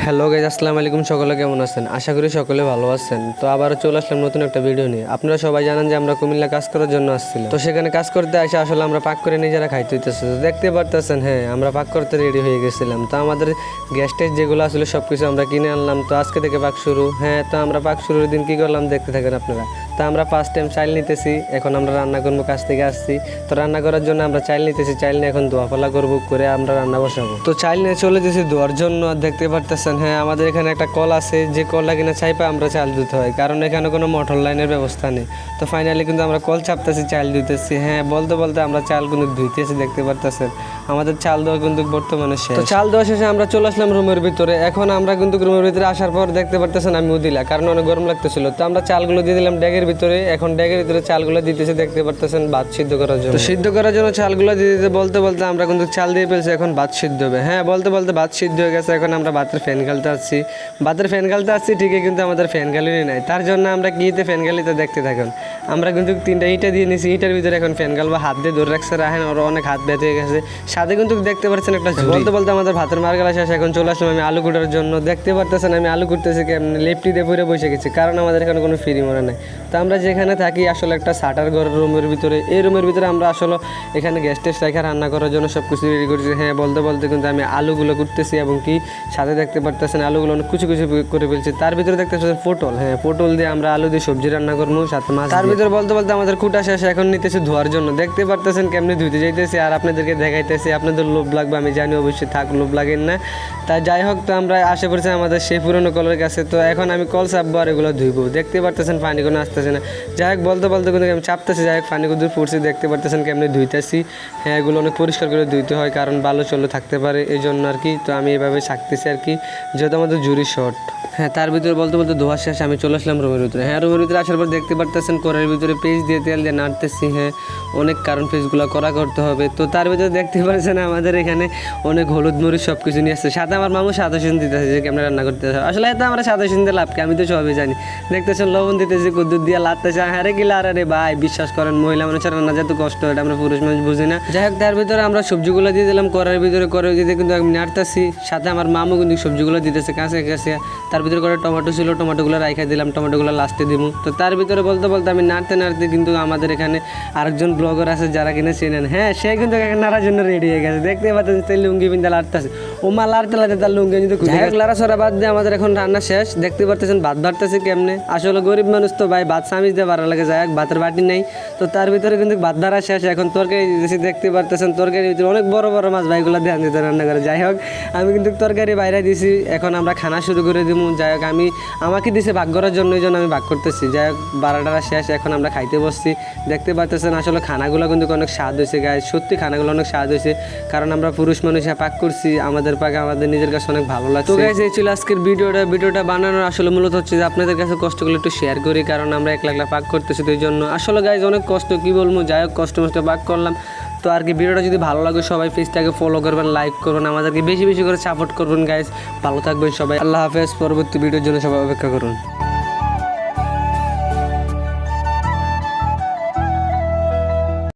Hello guys, আসসালামু আলাইকুম। সকলে কেমন আছেন? আশা করি সকলে ভালো আছেন। তো আবারও চলে আসলাম নতুন একটা ভিডিও নিয়ে। আপনারা সবাই জানেন যে আমরা কুমিল্লা কাজ করার জন্য আসছিলাম। তো সেখানে কাজ করতে আসে আসলে আমরা পাক করে নিজেরা খাইতে হইতেছে। তো দেখতে পারতেছেন, হ্যাঁ আমরা পাক করতে রেডি হয়ে গেছিলাম। তো আমাদের গ্যাস টেস্ট যেগুলো আসলে সব কিছু আমরা কিনে আনলাম। তো আজকে থেকে পাক শুরু। হ্যাঁ, তো আমরা পাক শুরুর দিন কী করলাম দেখতে থাকেন আপনারা। তো আমরা ফার্স্ট টাইম চাইল নিতেছি। এখন আমরা রান্না করবো, কাজ থেকে আসছি। তো রান্না করার জন্য আমরা চাইল নিতেছি। চাইল নিয়ে এখন ধোয়াফালা করবো, করে আমরা রান্না বসাবো। তো চাইল নিয়ে চলে যেছি ধোয়ার জন্য। আর দেখতে পারতেছেন, হ্যাঁ আমাদের এখানে একটা কল আছে, যে কলটা কিনা চাইপা আমরা চাল দিতে হয়, কারণ এখানে কোনো মোটর লাইনের ব্যবস্থা নেই। তো ফাইনালি কিন্তু আমরা কল চাপতেছি, চাল দিতেছি। হ্যাঁ, বলতে বলতে আমরা চাল কিন্তু ধুইতেছি। দেখতে পারতেছেন আমাদের চাল দেওয়া কিন্তু বর্তমানে শেষ। তো চাল দেওয়া শেষে আমরা চলে আসলাম রুমের ভিতরে। এখন আমরা কিন্তু রুমের ভিতরে আসার পর দেখতে পারতেছেন আমি দিলা, কারণ অনেক গরম লাগতেছিল। তো আমরা চালগুলো দিয়ে দিলাম ড্যাগের ভিতরে। এখন ড্যাগের ভিতরে চালগুলো দিতেছি, দেখতে পারতেছেন ভাত সিদ্ধ করার জন্য। তো সিদ্ধ করার জন্য চালগুলো দিয়ে দিতে বলতে বলতে আমরা কিন্তু চাল দিয়ে ফেলছি। এখন ভাত সিদ্ধ হবে। হ্যাঁ, বলতে বলতে ভাত সিদ্ধ হয়ে গেছে। এখন আমরা ভাতের ফ্যান গালতে আসছি। ভাতের ফ্যান গালতে আসছি ঠিকই, কিন্তু আমাদের ফ্যান গালিরই নাই। তার জন্য আমরা কিতে ফ্যান গালিতে দেখতে থাকুন। আমরা কিন্তু 3টা ইটা দিয়ে নিছি। ইটার ভিতরে এখন ফ্যান গালবো, হাত দিয়ে ধরে রাখছে। রাখেন ওর অনেক হাত ব্যথা হয়ে গেছে। সাথে কিন্তু দেখতে পাচ্ছেন একটা বলতে বলতে আমাদের ভাতের মারগালা শেষ। এখন চলে আসলাম আমি আলু কুটার জন্য। দেখতে পারতেছেন আমি আলু কুটতেছি কেমন, লেপটি দিয়ে পুরে বসে গেছি, কারণ আমাদের এখানে কোনো ফ্রি মনে নাই। তো আমরা যেখানে থাকি আসলে একটা শাটার ঘরের রুমের ভিতরে। এই রুমের ভিতরে আমরা আসলে এখানে গ্যাস টেস্ট রেখে রান্না করার জন্য সব কিছু রেডি করছি। হ্যাঁ, বলতে বলতে কিন্তু আমি আলুগুলো কুটতেছি, এবং কি সাথে দেখতে পারতেছেন আলুগুলো অনেক কুচি কুচি করে ফেলছি। তার ভিতরে দেখতে পাচ্ছেন পটল। হ্যাঁ, পটল দিয়ে আমরা আলু দিয়ে সবজি রান্না করবো, সাথে মাছ। তার ভিতরে বলতে বলতে আমাদের কুটা শেষ। এখন নিতেছি ধোয়ার জন্য। দেখতে পারতেছেন কেমনি ধুইতে যাইতেছি আর আপনাদেরকে দেখাইতেছি। আপনাদের লোভ লাগবে আমি জানি, অবশ্যই থাক, লোভ লাগেন না। তাই যাই হোক, তো আমরা আসে পড়ছি আমাদের সেই পুরনো কলের কাছে। তো এখন আমি কল চাপবো আর এগুলো ধুইবো। দেখতে পারতেছেন পানি কোনো আসতেছে না। যাই হোক, বলতে বলতে কিন্তু আমি চাপতেছি। যাই হোক, পানিগুলো দূর পড়ছি। দেখতে পারতেছেন কেমনি ধুইতেছি। হ্যাঁ, এগুলো অনেক পরিষ্কার করে ধুইতে হয়, কারণ বালু চলো থাকতে পারে, এই জন্য আর কি। তো আমি এভাবে ছাকতেছি আর কি, যেহেতু আমাদের জুরি শর্ট। হ্যাঁ, তার ভিতরে বলতে বলতে ধোয়া শেষ। আমি চলে আসলাম রুমের ভিতরে। হ্যাঁ, রুমের ভিতরে আসার পর দেখতে পারতেছেন কড়াইয়ের ভিতরে পেঁয়াজ দিয়ে তেল দিয়ে নাড়তেছি। হ্যাঁ, অনেক কারণ পেঁয়াজগুলো কড়া করতে হবে। তো তার ভিতরে দেখতে পাচ্ছেন আমাদের এখানে অনেক হলুদ মরিচ সব কিছু নিয়ে আসছে। সাথে আমার মামু সাজেশন দিতেছে যে কেমন রান্না করতে হবে। আসলে এত আমরা সাজেশন দিয়ে লাভকে, আমি তো সবই জানি। দেখতেছেন লবণ দিতেছি, কুদ্দুর দিয়ে লাড়তেছে। হ্যাঁ রে গিলা, আরে ভাই বিশ্বাস করেন, মহিলা মানুষের রান্না যেত কষ্ট, এটা আমরা পুরুষ মানুষ বুঝি না। যাই হোক, তার ভিতরে আমরা সবজিগুলো দিয়ে দিলাম কড়াইয়ের ভিতরে। কড়াই দিতে কিন্তু আমি নাড়তেছি। সাথে আমার মামু কিন্তু সবজিগুলো দিতেছে কাছে কাছে। তার ভিতরে করে টমেটো ছিল, টমেটোগুলো রাইখা দিলাম, টমেটোগুলো লাস্টে দিব। তো তার ভিতরে বলতে বলতে আমি নাড়তে নাড়তে কিন্তু আমাদের এখানে আরেকজন ব্লগার আছে যারা কিনা চেনেন। হ্যাঁ, সে কিন্তু নাড়ার জন্য রেডি হয়ে গেছে। দেখতে পাচ্ছেন সে লুঙ্গি পিন্দা লাড়তেছে। ও মা লাড়তে লাড়তে তার লুঙ্গি কিন্তু লাড়া সরা বাদ দিয়ে আমাদের এখন রান্না শেষ। দেখতে পারতেছেন ভাত বাড়তেছে কেমনে। আসলে গরিব মানুষ তো ভাই, ভাত সামিজ দিয়ে বাড়া লাগে। যাই হোক, ভাতের বাটি নেই। তো তার ভিতরে কিন্তু ভাত দ্বারা শেষ। এখন তরকারি দিতেছি। দেখতে পারতেছেন তরকারির ভিতরে অনেক বড় বড় মাছ ভাইগুলো ধ্যান দিতে রান্না করে। যাই হোক, আমি কিন্তু তরকারি বাইরে দিছি। এখন আমরা খানা শুরু করে দিব। যাই হোক, আমাকে দিছে ভাগ করার জন্য, এই জন্য আমি ভাগ করতেছি। যাই হোক, বারাটারা শেষ। এখন আমরা খাইতে বসছি। দেখতে পাচ্ছেন আসলে খানাগুলো কিন্তু অনেক স্বাদ হয়েছে গায়ে। সত্যি খানাগুলো অনেক স্বাদ হয়েছে, কারণ আমরা পুরুষ মানুষ পাক করছি। আমাদের পাকে আমাদের নিজের কাছে অনেক ভালো লাগছে। তো গাইস, এই ছিল আজকের ভিডিওটা বানানোর আসলে মূলত হচ্ছে যে আপনাদের কাছে কষ্টগুলো একটু শেয়ার করি, কারণ আমরা একলা একলা পাক করতেছি। তো এই জন্য আসলে গাইজ অনেক কষ্ট, কি বলবো। যাই হোক, কষ্ট পাক করলাম। তো আর কি, ভিডিওটা যদি ভালো লাগে সবাই পেজটাকে ফলো করবেন, লাইক করবেন, আমাদেরকে বেশি বেশি করে সাপোর্ট করবেন গাইজ। ভালো থাকবেন সবাই। আল্লাহ হাফেজ। পরবর্তী ভিডিওর জন্য সবাই অপেক্ষা করুন।